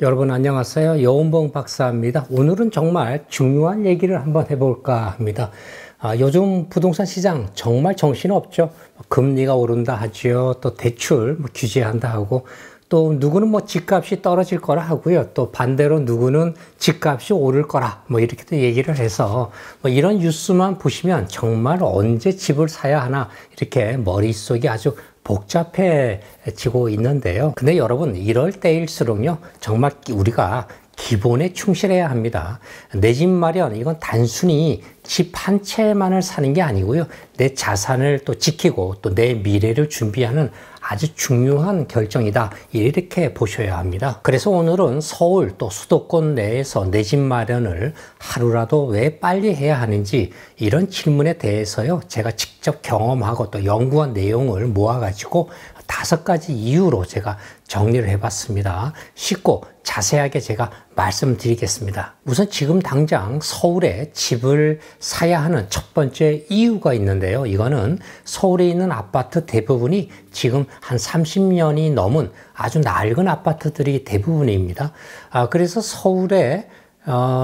여러분 안녕하세요. 여운봉 박사입니다. 오늘은 정말 중요한 얘기를 한번 해볼까 합니다. 요즘 부동산 시장 정말 정신없죠. 금리가 오른다 하죠. 또 대출 규제한다 하고, 또 누구는 집값이 떨어질 거라 하고요. 또 반대로 누구는 집값이 오를 거라 이렇게도 얘기를 해서 이런 뉴스만 보시면 정말 언제 집을 사야 하나 이렇게 머릿속이 아주 복잡해지고 있는데요. 근데 여러분, 이럴 때일수록요, 정말 우리가 기본에 충실해야 합니다. 내 집 마련, 이건 단순히 집 한 채만을 사는 게 아니고요. 내 자산을 또 지키고 또 내 미래를 준비하는 아주 중요한 결정이다, 이렇게 보셔야 합니다. 그래서 오늘은 서울 또 수도권 내에서 내 집 마련을 하루라도 왜 빨리 해야 하는지, 이런 질문에 대해서요, 제가 직접 경험하고 또 연구한 내용을 모아가지고 5가지 이유로 제가 정리를 해봤습니다. 쉽고 자세하게 제가 말씀드리겠습니다. 우선 지금 당장 서울에 집을 사야 하는 첫 번째 이유가 있는데요. 이거는 서울에 있는 아파트 대부분이 지금 한 30년이 넘은 아주 낡은 아파트들이 대부분입니다. 그래서 서울에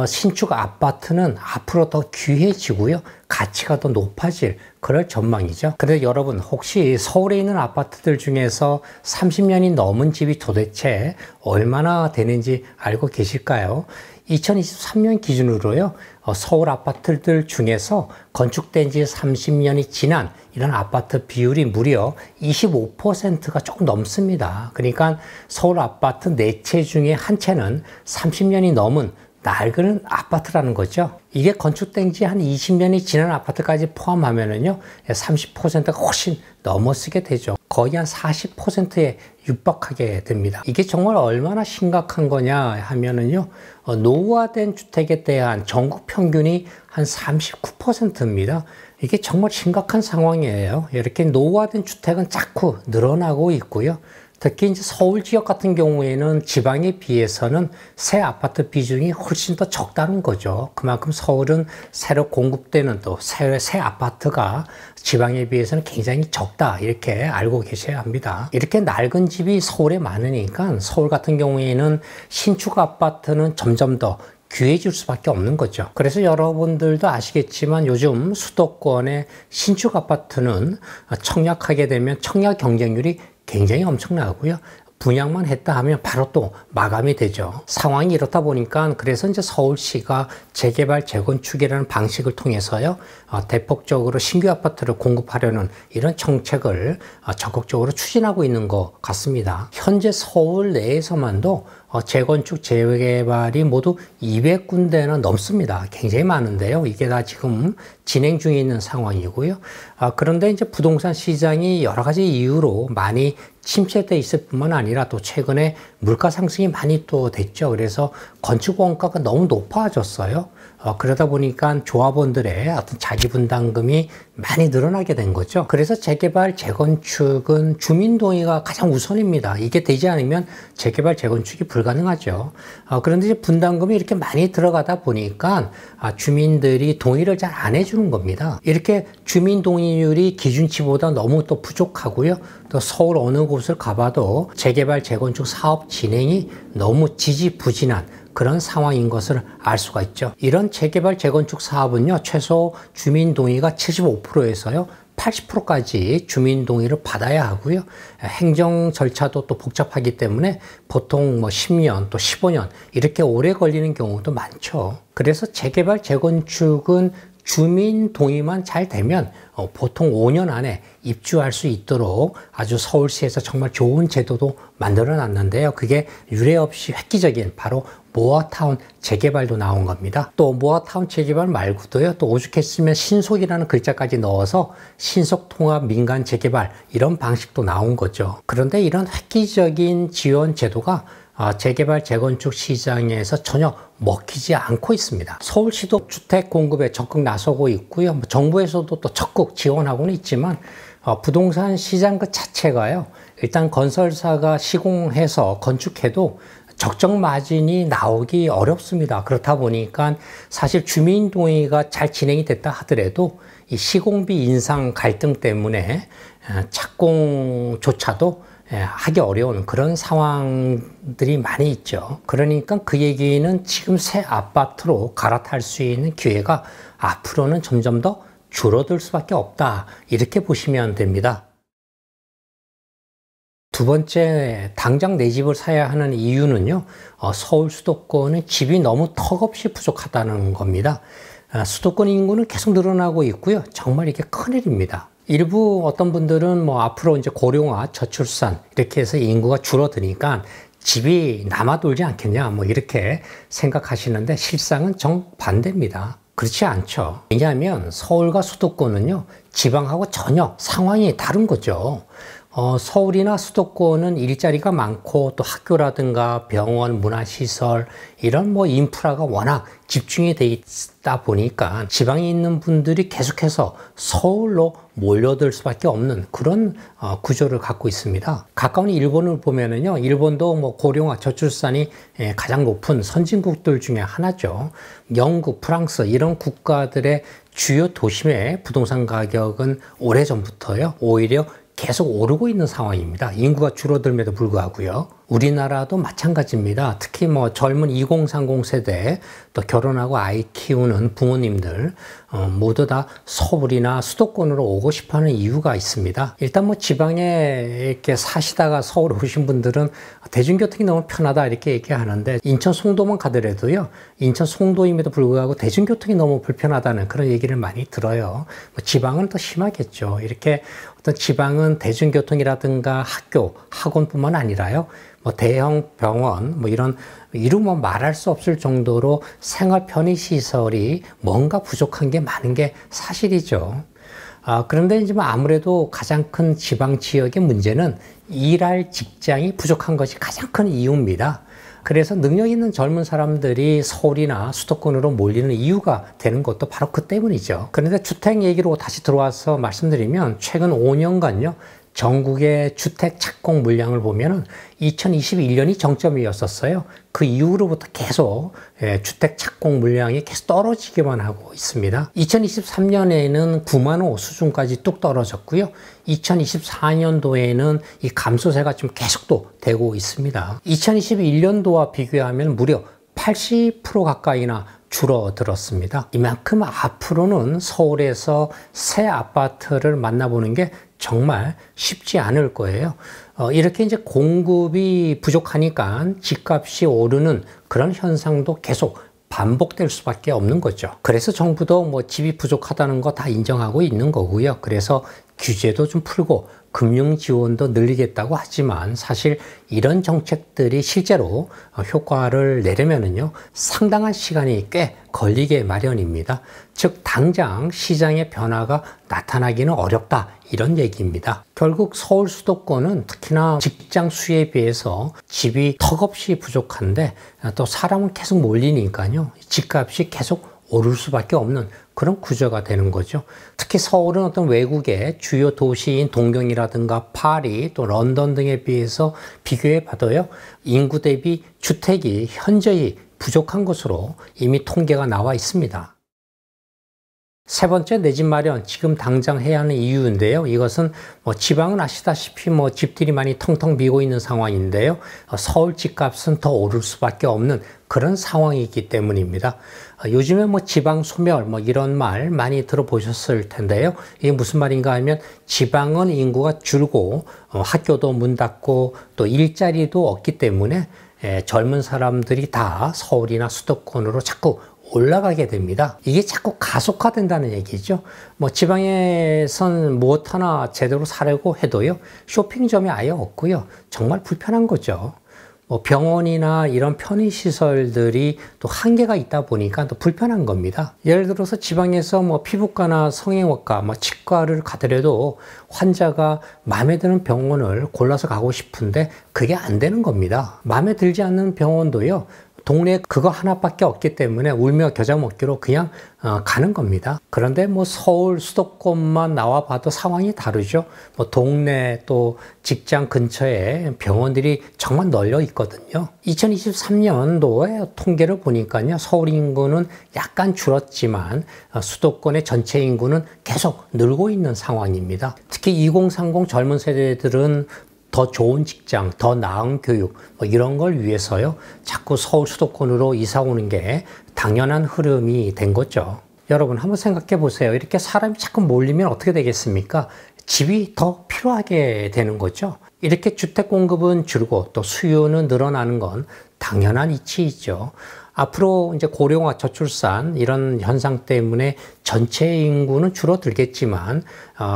신축 아파트는 앞으로 더 귀해지고요, 가치가 더 높아질 그럴 전망이죠. 근데 여러분, 혹시 서울에 있는 아파트들 중에서 30년이 넘은 집이 도대체 얼마나 되는지 알고 계실까요? 2023년 기준으로요, 서울 아파트들 중에서 건축된 지 30년이 지난 이런 아파트 비율이 무려 25%가 조금 넘습니다. 그러니까 서울 아파트 4채 중에 한 채는 30년이 넘은 낡은 아파트라는 거죠. 이게 건축된 지 한 20년이 지난 아파트까지 포함하면은요, 30%가 훨씬 넘어서게 되죠. 거의 한 40%에 육박하게 됩니다. 이게 정말 얼마나 심각한 거냐 하면은요, 노후화된 주택에 대한 전국 평균이 한 39%입니다. 이게 정말 심각한 상황이에요. 이렇게 노후화된 주택은 자꾸 늘어나고 있고요. 특히 이제 서울 지역 같은 경우에는 지방에 비해서는 새 아파트 비중이 훨씬 더 적다는 거죠. 그만큼 서울은 새로 공급되는 또 새 아파트가 지방에 비해서는 굉장히 적다, 이렇게 알고 계셔야 합니다. 이렇게 낡은 집이 서울에 많으니까 서울 같은 경우에는 신축 아파트는 점점 더 귀해질 수밖에 없는 거죠. 그래서 여러분들도 아시겠지만 요즘 수도권의 신축 아파트는 청약하게 되면 청약 경쟁률이 굉장히 엄청나고요. 분양만 했다 하면 바로 또 마감이 되죠. 상황이 이렇다 보니까 그래서 이제 서울시가 재개발 재건축이라는 방식을 통해서요, 대폭적으로 신규 아파트를 공급하려는 이런 정책을 적극적으로 추진하고 있는 것 같습니다. 현재 서울 내에서만도 재건축 재개발이 모두 200군데나 넘습니다. 굉장히 많은데요. 이게 다 지금 진행 중에 있는 상황이고요. 그런데 이제 부동산 시장이 여러 가지 이유로 많이 침체돼 있을 뿐만 아니라 또 최근에 물가 상승이 많이 또 됐죠. 그래서 건축 원가가 너무 높아졌어요. 그러다 보니까 조합원들의 어떤 자기분담금이 많이 늘어나게 된 거죠. 그래서 재개발, 재건축은 주민동의가 가장 우선입니다. 이게 되지 않으면 재개발, 재건축이 불가능하죠. 그런데 이제 분담금이 이렇게 많이 들어가다 보니까 주민들이 동의를 잘 안 해주는 겁니다. 이렇게 주민 동의율이 기준치보다 너무 또 부족하고요. 또 서울 어느 곳을 가봐도 재개발, 재건축 사업 진행이 너무 지지부진한 그런 상황인 것을 알 수가 있죠. 이런 재개발, 재건축 사업은요, 최소 주민 동의가 75%에서요, 80%까지 주민 동의를 받아야 하고요. 행정 절차도 또 복잡하기 때문에 보통 10년 또 15년 이렇게 오래 걸리는 경우도 많죠. 그래서 재개발, 재건축은 주민 동의만 잘 되면 보통 5년 안에 입주할 수 있도록 아주 서울시에서 정말 좋은 제도도 만들어 놨는데요. 그게 유례 없이 획기적인 바로 모아타운 재개발도 나온 겁니다. 또 모아타운 재개발 말고도요, 또 오죽했으면 신속이라는 글자까지 넣어서 신속통합 민간 재개발, 이런 방식도 나온 거죠. 그런데 이런 획기적인 지원 제도가 재개발, 재건축 시장에서 전혀 먹히지 않고 있습니다. 서울시도 주택 공급에 적극 나서고 있고요. 정부에서도 또 적극 지원하고는 있지만 부동산 시장 그 자체가요, 일단 건설사가 시공해서 건축해도 적정 마진이 나오기 어렵습니다. 그렇다 보니까 사실 주민 동의가 잘 진행이 됐다 하더라도 이 시공비 인상 갈등 때문에 착공조차도 하기 어려운 그런 상황들이 많이 있죠. 그러니까 그 얘기는 지금 새 아파트로 갈아탈 수 있는 기회가 앞으로는 점점 더 줄어들 수밖에 없다. 이렇게 보시면 됩니다. 두 번째, 당장 내 집을 사야 하는 이유는요, 서울 수도권은 집이 너무 턱없이 부족하다는 겁니다. 수도권 인구는 계속 늘어나고 있고요. 정말 이게 큰일입니다. 일부 어떤 분들은 뭐 앞으로 이제 고령화, 저출산 이렇게 해서 인구가 줄어드니까 집이 남아돌지 않겠냐 뭐 이렇게 생각하시는데 실상은 정반대입니다. 그렇지 않죠. 왜냐하면 서울과 수도권은요, 지방하고 전혀 상황이 다른 거죠. 서울이나 수도권은 일자리가 많고 또 학교라든가 병원, 문화시설 이런 뭐 인프라가 워낙 집중이 돼 있다 보니까 지방에 있는 분들이 계속해서 서울로 몰려들 수밖에 없는 그런 구조를 갖고 있습니다. 가까운 일본을 보면은요, 일본도 뭐 고령화, 저출산이 가장 높은 선진국들 중에 하나죠. 영국, 프랑스 이런 국가들의 주요 도심의 부동산 가격은 오래전부터요, 오히려 계속 오르고 있는 상황입니다. 인구가 줄어들면도 불구하고요. 우리나라도 마찬가지입니다. 특히 뭐 젊은 2030 세대, 또 결혼하고 아이 키우는 부모님들 모두 다 서울이나 수도권으로 오고 싶어하는 이유가 있습니다. 일단 뭐 지방에 이렇게 사시다가 서울 오신 분들은 대중교통이 너무 편하다 이렇게 얘기하는데, 인천 송도만 가더라도요, 인천 송도임에도 불구하고 대중교통이 너무 불편하다는 그런 얘기를 많이 들어요. 뭐 지방은 더 심하겠죠. 이렇게 어떤 지방은 대중교통이라든가 학교, 학원뿐만 아니라요, 뭐 대형 병원, 뭐 이루면 말할 수 없을 정도로 생활 편의시설이 뭔가 부족한 게 많은 게 사실이죠. 그런데 이제 뭐 아무래도 가장 큰 지방 지역의 문제는 일할 직장이 부족한 것이 가장 큰 이유입니다. 그래서 능력 있는 젊은 사람들이 서울이나 수도권으로 몰리는 이유가 되는 것도 바로 그 때문이죠. 그런데 주택 얘기로 다시 들어와서 말씀드리면, 최근 5년간요, 전국의 주택 착공 물량을 보면은 2021년이 정점이었었어요. 그 이후로부터 계속 주택 착공 물량이 계속 떨어지기만 하고 있습니다. 2023년에는 9만 호 수준까지 뚝 떨어졌고요. 2024년도에는 이 감소세가 좀 계속도 되고 있습니다. 2021년도와 비교하면 무려 80% 가까이나 줄어들었습니다. 이만큼 앞으로는 서울에서 새 아파트를 만나보는 게 정말 쉽지 않을 거예요. 이렇게 이제 공급이 부족하니까 집값이 오르는 그런 현상도 계속 반복될 수밖에 없는 거죠. 그래서 정부도 뭐 집이 부족하다는 거 다 인정하고 있는 거고요. 그래서 규제도 좀 풀고 금융 지원도 늘리겠다고 하지만, 사실 이런 정책들이 실제로 효과를 내려면은요, 상당한 시간이 꽤 걸리게 마련입니다. 즉 당장 시장의 변화가 나타나기는 어렵다, 이런 얘기입니다. 결국 서울 수도권은 특히나 직장 수에 비해서 집이 턱없이 부족한데, 또 사람은 계속 몰리니까요, 집값이 계속 오를 수밖에 없는 그런 구조가 되는 거죠. 특히 서울은 어떤 외국의 주요 도시인 동경이라든가 파리, 또 런던 등에 비해서 비교해 봐도요, 인구 대비 주택이 현저히 부족한 것으로 이미 통계가 나와 있습니다. 세 번째, 내 집 마련, 지금 당장 해야 하는 이유인데요. 이것은 뭐 지방은 아시다시피 뭐 집들이 많이 텅텅 비고 있는 상황인데요. 서울 집값은 더 오를 수밖에 없는 그런 상황이기 때문입니다. 요즘에 뭐 지방 소멸 뭐 이런 말 많이 들어보셨을 텐데요. 이게 무슨 말인가 하면, 지방은 인구가 줄고 학교도 문 닫고 또 일자리도 없기 때문에 젊은 사람들이 다 서울이나 수도권으로 자꾸 올라가게 됩니다. 이게 자꾸 가속화된다는 얘기죠. 뭐 지방에선 무엇 하나 제대로 사려고 해도요, 쇼핑점이 아예 없고요, 정말 불편한 거죠. 뭐 병원이나 이런 편의시설들이 또 한계가 있다 보니까 또 불편한 겁니다. 예를 들어서 지방에서 뭐 피부과나 성형외과, 뭐 치과를 가더라도 환자가 마음에 드는 병원을 골라서 가고 싶은데 그게 안 되는 겁니다. 마음에 들지 않는 병원도요, 동네에 그거 하나밖에 없기 때문에 울며 겨자 먹기로 그냥 가는 겁니다. 그런데 뭐 서울 수도권만 나와 봐도 상황이 다르죠. 뭐 동네 또 직장 근처에 병원들이 정말 널려 있거든요. 2023년도에 통계를 보니까요, 서울 인구는 약간 줄었지만 수도권의 전체 인구는 계속 늘고 있는 상황입니다. 특히 2030 젊은 세대들은 더 좋은 직장, 더 나은 교육, 뭐 이런 걸 위해서요, 자꾸 서울 수도권으로 이사 오는 게 당연한 흐름이 된 거죠. 여러분 한번 생각해 보세요. 이렇게 사람이 자꾸 몰리면 어떻게 되겠습니까? 집이 더 필요하게 되는 거죠. 이렇게 주택 공급은 줄고 또 수요는 늘어나는 건 당연한 이치이죠. 앞으로 이제 고령화, 저출산 이런 현상 때문에 전체 인구는 줄어들겠지만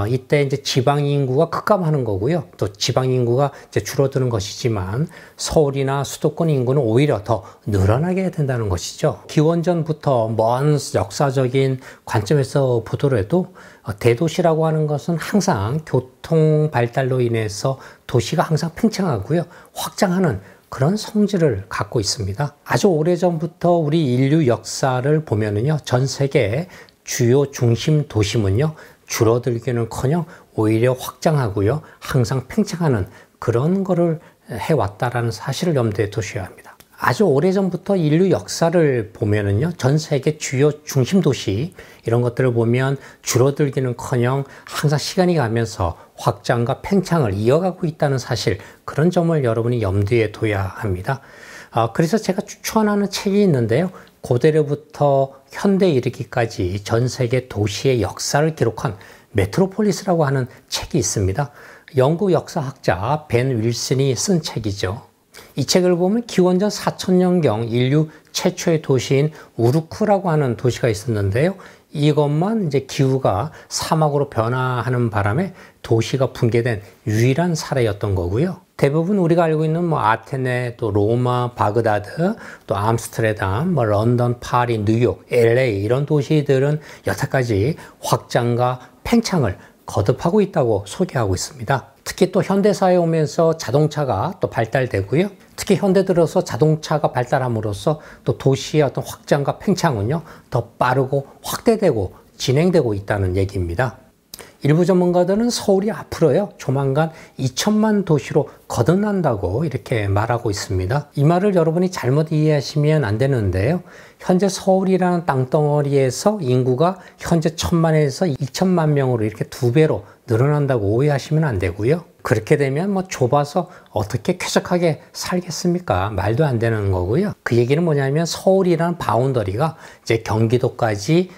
이때 이제 지방 인구가 급감하는 거고요. 또 지방 인구가 이제 줄어드는 것이지만 서울이나 수도권 인구는 오히려 더 늘어나게 된다는 것이죠. 기원전부터 먼 역사적인 관점에서 보더라도 대도시라고 하는 것은 항상 교통 발달로 인해서 도시가 항상 팽창하고요, 확장하는 그런 성질을 갖고 있습니다. 아주 오래전부터 우리 인류 역사를 보면은요, 전 세계 주요 중심 도심은요, 줄어들기는커녕 오히려 확장하고요, 항상 팽창하는 그런 거를 해왔다라는 사실을 염두에 두셔야 합니다. 아주 오래전부터 인류 역사를 보면은요, 전 세계 주요 중심 도시 이런 것들을 보면 줄어들기는커녕 항상 시간이 가면서 확장과 팽창을 이어가고 있다는 사실, 그런 점을 여러분이 염두에 둬야 합니다. 그래서 제가 추천하는 책이 있는데요, 고대로부터 현대에 이르기까지 전 세계 도시의 역사를 기록한 메트로폴리스라고 하는 책이 있습니다. 영국 역사학자 벤 윌슨이 쓴 책이죠. 이 책을 보면 기원전 4000년경 인류 최초의 도시인 우루크라고 하는 도시가 있었는데요, 이것만 이제 기후가 사막으로 변화하는 바람에 도시가 붕괴된 유일한 사례였던 거고요. 대부분 우리가 알고 있는 뭐 아테네, 또 로마, 바그다드, 또 암스테르담, 뭐 런던, 파리, 뉴욕, LA 이런 도시들은 여태까지 확장과 팽창을 거듭하고 있다고 소개하고 있습니다. 특히 또 현대사에 오면서 자동차가 또 발달되고요. 특히 현대 들어서 자동차가 발달함으로써 또 도시의 어떤 확장과 팽창은요, 더 빠르고 확대되고 진행되고 있다는 얘기입니다. 일부 전문가들은 서울이 앞으로요, 조만간 2천만 도시로 거듭난다고 이렇게 말하고 있습니다. 이 말을 여러분이 잘못 이해하시면 안 되는데요, 현재 서울이라는 땅덩어리에서 인구가 현재 1000만에서 2천만 명으로 이렇게 2배로 늘어난다고 오해하시면 안 되고요. 그렇게 되면 뭐 좁아서 어떻게 쾌적하게 살겠습니까? 말도 안 되는 거고요. 그 얘기는 뭐냐면 서울이라는 바운더리가 이제 경기도까지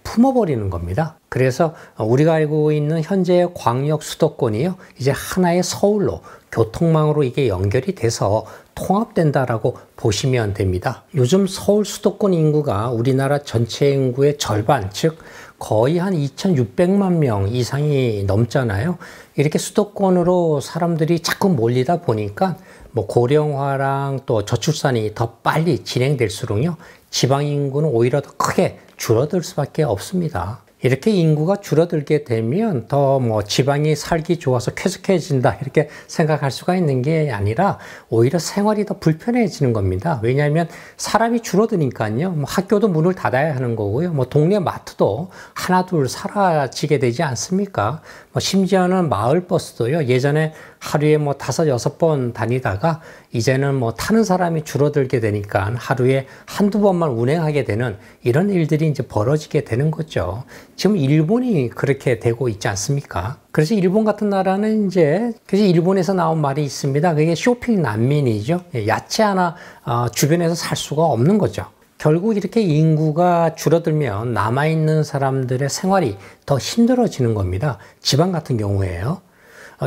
품어버리는 겁니다. 그래서 우리가 알고 있는 현재의 광역 수도권이요, 이제 하나의 서울로 교통망으로 이게 연결이 돼서 통합된다라고 보시면 됩니다. 요즘 서울 수도권 인구가 우리나라 전체 인구의 절반, 즉 거의 한 2,600만 명 이상이 넘잖아요. 이렇게 수도권으로 사람들이 자꾸 몰리다 보니까 뭐 고령화랑 또 저출산이 더 빨리 진행될수록요, 지방 인구는 오히려 더 크게 줄어들 수밖에 없습니다. 이렇게 인구가 줄어들게 되면 더 뭐 지방이 살기 좋아서 쾌적해진다 이렇게 생각할 수가 있는 게 아니라 오히려 생활이 더 불편해지는 겁니다. 왜냐하면 사람이 줄어드니까요, 뭐 학교도 문을 닫아야 하는 거고요, 뭐 동네 마트도 하나 둘 사라지게 되지 않습니까? 뭐 심지어는 마을 버스도요, 예전에 하루에 뭐 5, 6번 다니다가 이제는 뭐 타는 사람이 줄어들게 되니까 하루에 한두 번만 운행하게 되는 이런 일들이 이제 벌어지게 되는 거죠. 지금 일본이 그렇게 되고 있지 않습니까? 그래서 일본 같은 나라는 그래서 일본에서 나온 말이 있습니다. 그게 쇼핑 난민이죠. 야채 하나 주변에서 살 수가 없는 거죠. 결국 이렇게 인구가 줄어들면 남아있는 사람들의 생활이 더 힘들어지는 겁니다. 지방 같은 경우에요.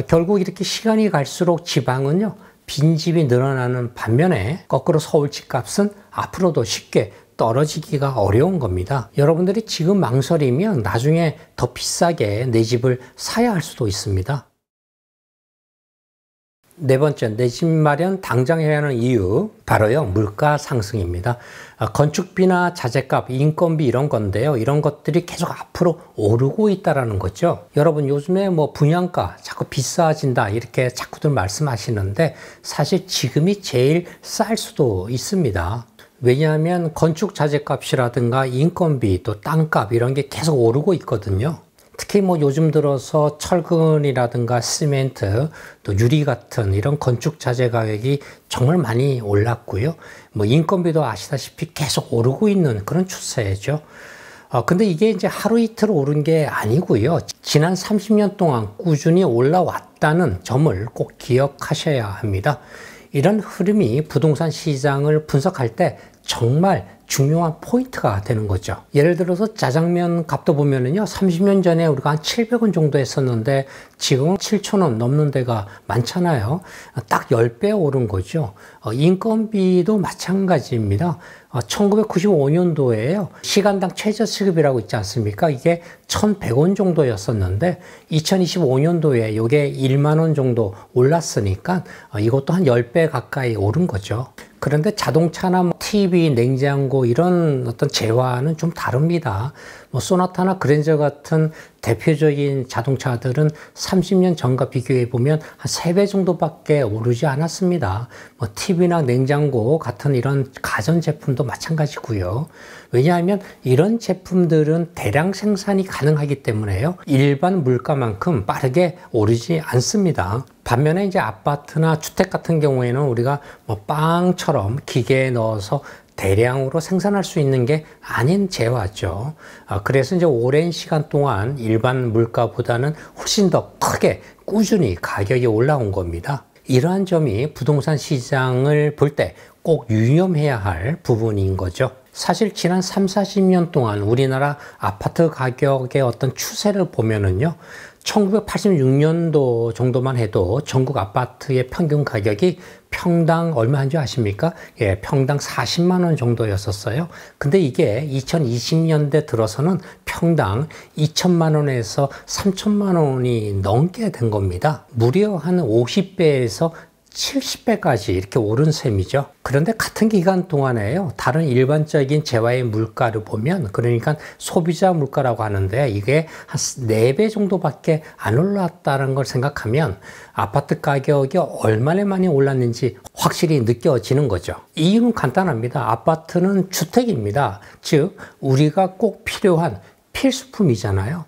결국 이렇게 시간이 갈수록 지방은요, 빈집이 늘어나는 반면에 거꾸로 서울 집값은 앞으로도 쉽게 떨어지기가 어려운 겁니다. 여러분들이 지금 망설이면 나중에 더 비싸게 내 집을 사야 할 수도 있습니다. 네 번째, 내 집 마련 당장 해야 하는 이유, 바로요, 물가 상승입니다. 건축비나 자재값, 인건비 이런 건데요, 이런 것들이 계속 앞으로 오르고 있다라는 거죠. 여러분 요즘에 뭐 분양가 자꾸 비싸진다 이렇게 자꾸들 말씀하시는데 사실 지금이 제일 쌀 수도 있습니다. 왜냐하면 건축 자재값이라든가 인건비 또 땅값 이런 게 계속 오르고 있거든요. 특히 뭐 요즘 들어서 철근이라든가 시멘트 또 유리 같은 이런 건축 자재 가격이 정말 많이 올랐고요. 뭐 인건비도 아시다시피 계속 오르고 있는 그런 추세죠. 근데 이게 이제 하루 이틀 오른 게 아니고요. 지난 30년 동안 꾸준히 올라왔다는 점을 꼭 기억하셔야 합니다. 이런 흐름이 부동산 시장을 분석할 때 정말 중요한 포인트가 되는 거죠. 예를 들어서 짜장면 값도 보면은요, 30년 전에 우리가 한 700원 정도 했었는데 지금은 7,000원 넘는 데가 많잖아요. 딱 10배 오른 거죠. 인건비도 마찬가지입니다. 1995년도에요. 시간당 최저시급이라고 있지 않습니까? 이게 1,100원 정도였었는데 2025년도에 이게 1만 원 정도 올랐으니까 이것도 한 10배 가까이 오른 거죠. 그런데 자동차나 TV, 냉장고 이런 어떤 재화는 좀 다릅니다. 뭐 소나타나 그랜저 같은 대표적인 자동차들은 30년 전과 비교해 보면 한 3배 정도밖에 오르지 않았습니다. 뭐 TV나 냉장고 같은 이런 가전 제품도 마찬가지고요. 왜냐하면 이런 제품들은 대량 생산이 가능하기 때문에요. 일반 물가만큼 빠르게 오르지 않습니다. 반면에 이제 아파트나 주택 같은 경우에는 우리가 뭐 빵처럼 기계에 넣어서 대량으로 생산할 수 있는 게 아닌 재화죠. 그래서 이제 오랜 시간 동안 일반 물가보다는 훨씬 더 크게 꾸준히 가격이 올라온 겁니다. 이러한 점이 부동산 시장을 볼 때 꼭 유념해야 할 부분인 거죠. 사실 지난 3, 40년 동안 우리나라 아파트 가격의 어떤 추세를 보면은요, 1986년도 정도만 해도 전국 아파트의 평균 가격이 평당 얼마인 줄 아십니까? 예, 평당 40만 원 정도였었어요. 근데 이게 2020년대 들어서는 평당 2천만 원에서 3천만 원이 넘게 된 겁니다. 무려 한 50배에서 70배까지 이렇게 오른 셈이죠. 그런데 같은 기간 동안에요, 다른 일반적인 재화의 물가를 보면, 그러니까 소비자 물가라고 하는데 이게 한 4배 정도밖에 안 올랐다는 걸 생각하면 아파트 가격이 얼마나 많이 올랐는지 확실히 느껴지는 거죠. 이유는 간단합니다. 아파트는 주택입니다. 즉 우리가 꼭 필요한 필수품이잖아요.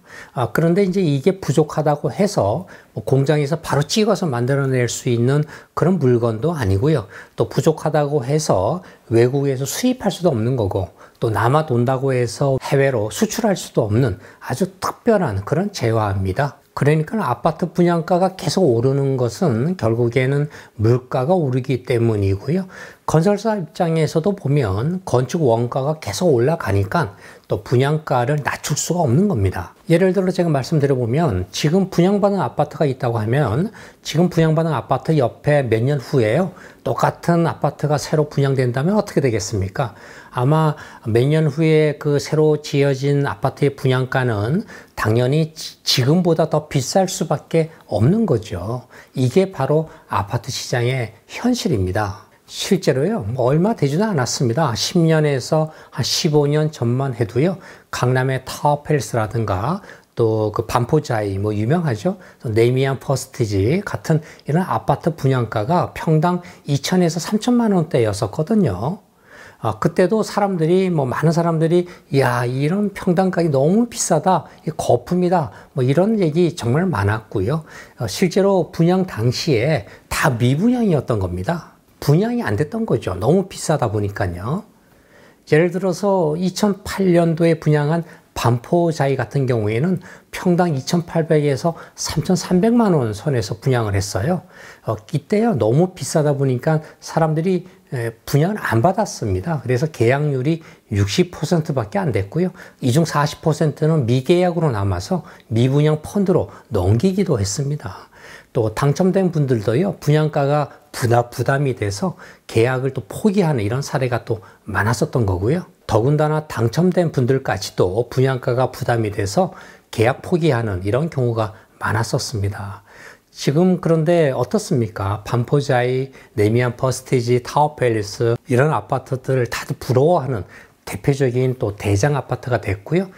그런데 이제 이게 부족하다고 해서 공장에서 바로 찍어서 만들어낼 수 있는 그런 물건도 아니고요. 또 부족하다고 해서 외국에서 수입할 수도 없는 거고, 또 남아 돈다고 해서 해외로 수출할 수도 없는 아주 특별한 그런 재화입니다. 그러니까 아파트 분양가가 계속 오르는 것은 결국에는 물가가 오르기 때문이고요. 건설사 입장에서도 보면 건축 원가가 계속 올라가니까 또 분양가를 낮출 수가 없는 겁니다. 예를 들어 제가 말씀드려보면 지금 분양받은 아파트가 있다고 하면 지금 분양받은 아파트 옆에 몇 년 후에요, 똑같은 아파트가 새로 분양된다면 어떻게 되겠습니까? 아마 몇 년 후에 그 새로 지어진 아파트의 분양가는 당연히 지금보다 더 비쌀 수밖에 없는 거죠. 이게 바로 아파트 시장의 현실입니다. 실제로요, 얼마 되지도 않았습니다. 10년에서 한 15년 전만 해도요, 강남의 타워팰리스라든가 또 그 반포자이 뭐 유명하죠. 네미안 퍼스티지 같은 이런 아파트 분양가가 평당 2천에서 3천만 원대였었거든요. 그때도 사람들이 많은 사람들이 야, 이런 평당 가격이 너무 비싸다, 거품이다, 이런 얘기 정말 많았고요. 실제로 분양 당시에 다 미분양이었던 겁니다. 분양이 안 됐던 거죠. 너무 비싸다 보니까요. 예를 들어서 2008년도에 분양한 반포자이 같은 경우에는 평당 2,800에서 3,300만 원 선에서 분양을 했어요. 이때요, 너무 비싸다 보니까 사람들이 분양을 안 받았습니다. 그래서 계약률이 60%밖에 안 됐고요. 이 중 40%는 미계약으로 남아서 미분양 펀드로 넘기기도 했습니다. 또 당첨된 분들도요, 분양가가 부담이 돼서 계약을 또 포기하는 이런 사례가 또 많았었던 거고요. 더군다나 당첨된 분들까지도 분양가가 부담이 돼서 계약 포기하는 이런 경우가 많았었습니다. 지금 그런데 어떻습니까? 반포자이, 네미안 퍼스티지, 타워팰리스 이런 아파트들을 다들 부러워하는 대표적인 또 대장 아파트가 됐고요.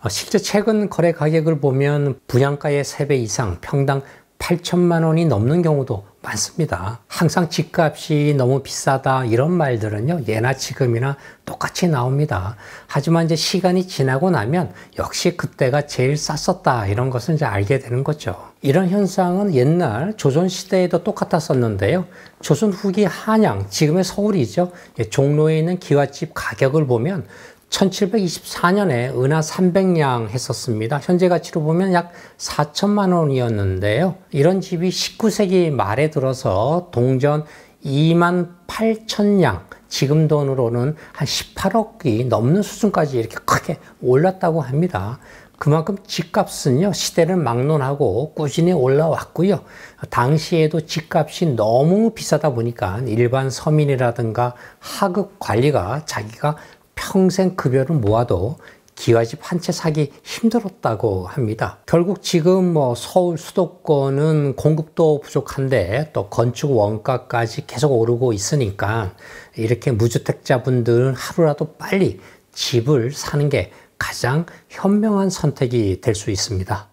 실제 최근 거래 가격을 보면 분양가의 3배 이상, 평당 8천만 원이 넘는 경우도 많습니다. 항상 집값이 너무 비싸다 이런 말들은요, 예나 지금이나 똑같이 나옵니다. 하지만 이제 시간이 지나고 나면 역시 그때가 제일 쌌었다 이런 것을 이제 알게 되는 거죠. 이런 현상은 옛날 조선시대에도 똑같았었는데요. 조선 후기 한양, 지금의 서울이죠. 종로에 있는 기와집 가격을 보면 1724년에 은하 300량 했었습니다. 현재 가치로 보면 약 4천만 원이었는데요. 이런 집이 19세기 말에 들어서 동전 2만 8천 량, 지금 돈으로는 한 18억이 넘는 수준까지 이렇게 크게 올랐다고 합니다. 그만큼 집값은요, 시대를 막론하고 꾸준히 올라왔고요. 당시에도 집값이 너무 비싸다 보니까 일반 서민이라든가 하급 관리가 자기가 평생 급여를 모아도 기와집 한 채 사기 힘들었다고 합니다. 결국 지금 서울 수도권은 공급도 부족한데 또 건축 원가까지 계속 오르고 있으니까 이렇게 무주택자분들은 하루라도 빨리 집을 사는 게 가장 현명한 선택이 될 수 있습니다.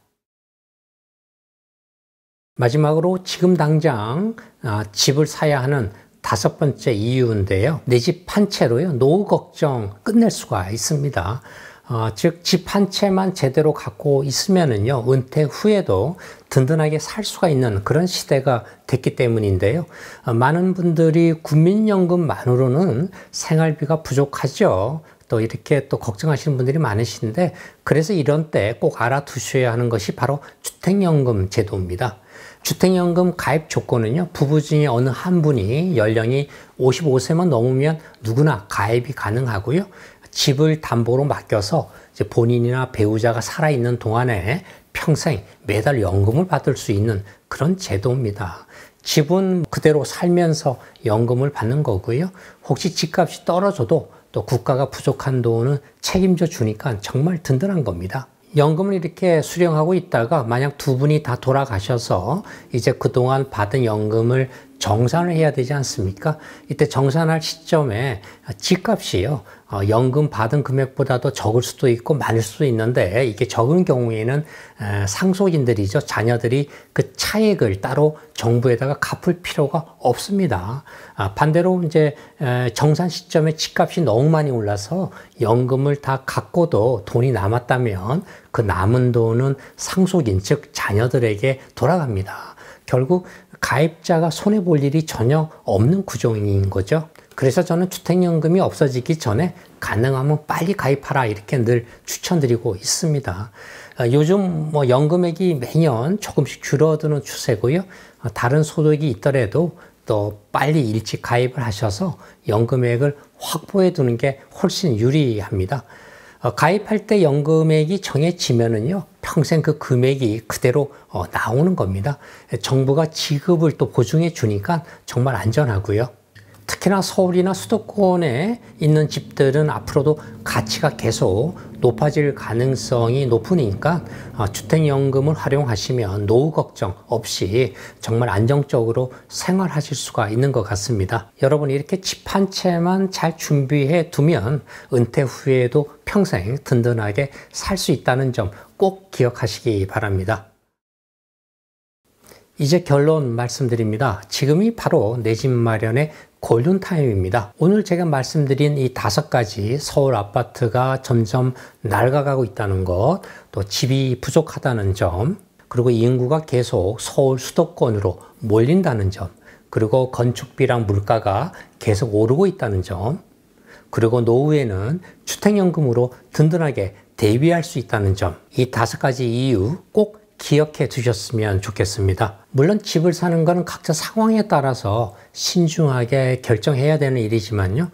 마지막으로 지금 당장 집을 사야 하는 5번째 이유인데요. 내 집 한 채로요, 노후 걱정 끝낼 수가 있습니다. 즉, 집 한 채만 제대로 갖고 있으면은요, 은퇴 후에도 든든하게 살 수가 있는 그런 시대가 됐기 때문인데요. 많은 분들이 국민연금만으로는 생활비가 부족하죠. 또 이렇게 또 걱정하시는 분들이 많으신데, 그래서 이런 때 꼭 알아두셔야 하는 것이 바로 주택연금 제도입니다. 주택연금 가입 조건은요, 부부 중에 어느 한 분이 연령이 55세만 넘으면 누구나 가입이 가능하고요. 집을 담보로 맡겨서 이제 본인이나 배우자가 살아있는 동안에 평생 매달 연금을 받을 수 있는 그런 제도입니다. 집은 그대로 살면서 연금을 받는 거고요. 혹시 집값이 떨어져도 또 국가가 부족한 돈은 책임져 주니까 정말 든든한 겁니다. 연금을 이렇게 수령하고 있다가 만약 두 분이 다 돌아가셔서 이제 그동안 받은 연금을 정산을 해야 되지 않습니까? 이때 정산할 시점에 집값이요, 연금 받은 금액보다도 적을 수도 있고 많을 수도 있는데, 이게 적은 경우에는 상속인들이죠, 자녀들이 그 차액을 따로 정부에다가 갚을 필요가 없습니다. 반대로 이제 정산 시점에 집값이 너무 많이 올라서 연금을 다 갖고도 돈이 남았다면 그 남은 돈은 상속인, 즉 자녀들에게 돌아갑니다. 결국 가입자가 손해볼 일이 전혀 없는 구조인 거죠. 그래서 저는 주택연금이 없어지기 전에 가능하면 빨리 가입하라 이렇게 늘 추천드리고 있습니다. 요즘 연금액이 매년 조금씩 줄어드는 추세고요. 다른 소득이 있더라도 또 빨리 일찍 가입을 하셔서 연금액을 확보해 두는 게 훨씬 유리합니다. 가입할 때 연금액이 정해지면은요, 평생 그 금액이 그대로 나오는 겁니다. 정부가 지급을 또 보증해 주니까 정말 안전하고요. 특히나 서울이나 수도권에 있는 집들은 앞으로도 가치가 계속 높아질 가능성이 높으니까 주택연금을 활용하시면 노후 걱정 없이 정말 안정적으로 생활하실 수가 있는 것 같습니다. 여러분, 이렇게 집 한 채만 잘 준비해 두면 은퇴 후에도 평생 든든하게 살 수 있다는 점 꼭 기억하시기 바랍니다. 이제 결론 말씀드립니다. 지금이 바로 내 집 마련의 골든타임입니다. 오늘 제가 말씀드린 이 5가지 서울 아파트가 점점 낡아가고 있다는 것, 또 집이 부족하다는 점, 그리고 인구가 계속 서울 수도권으로 몰린다는 점, 그리고 건축비랑 물가가 계속 오르고 있다는 점, 그리고 노후에는 주택연금으로 든든하게 대비할 수 있다는 점, 이 5가지 이유 꼭 기억해 두셨으면 좋겠습니다. 물론 집을 사는 것은 각자 상황에 따라서 신중하게 결정해야 되는 일이지만요.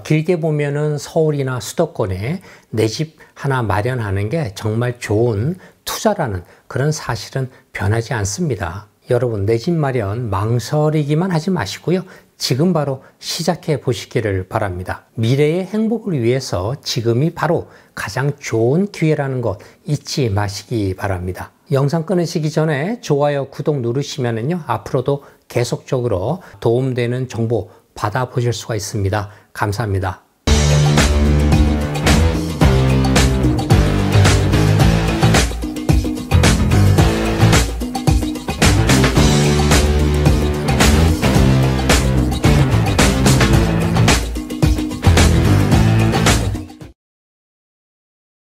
길게 보면은 서울이나 수도권에 내 집 하나 마련하는 게 정말 좋은 투자라는 그런 사실은 변하지 않습니다. 여러분, 내 집 마련 망설이기만 하지 마시고요. 지금 바로 시작해 보시기를 바랍니다. 미래의 행복을 위해서 지금이 바로 가장 좋은 기회라는 것 잊지 마시기 바랍니다. 영상 끊으시기 전에 좋아요, 구독 누르시면은요, 앞으로도 계속적으로 도움되는 정보 받아보실 수가 있습니다. 감사합니다.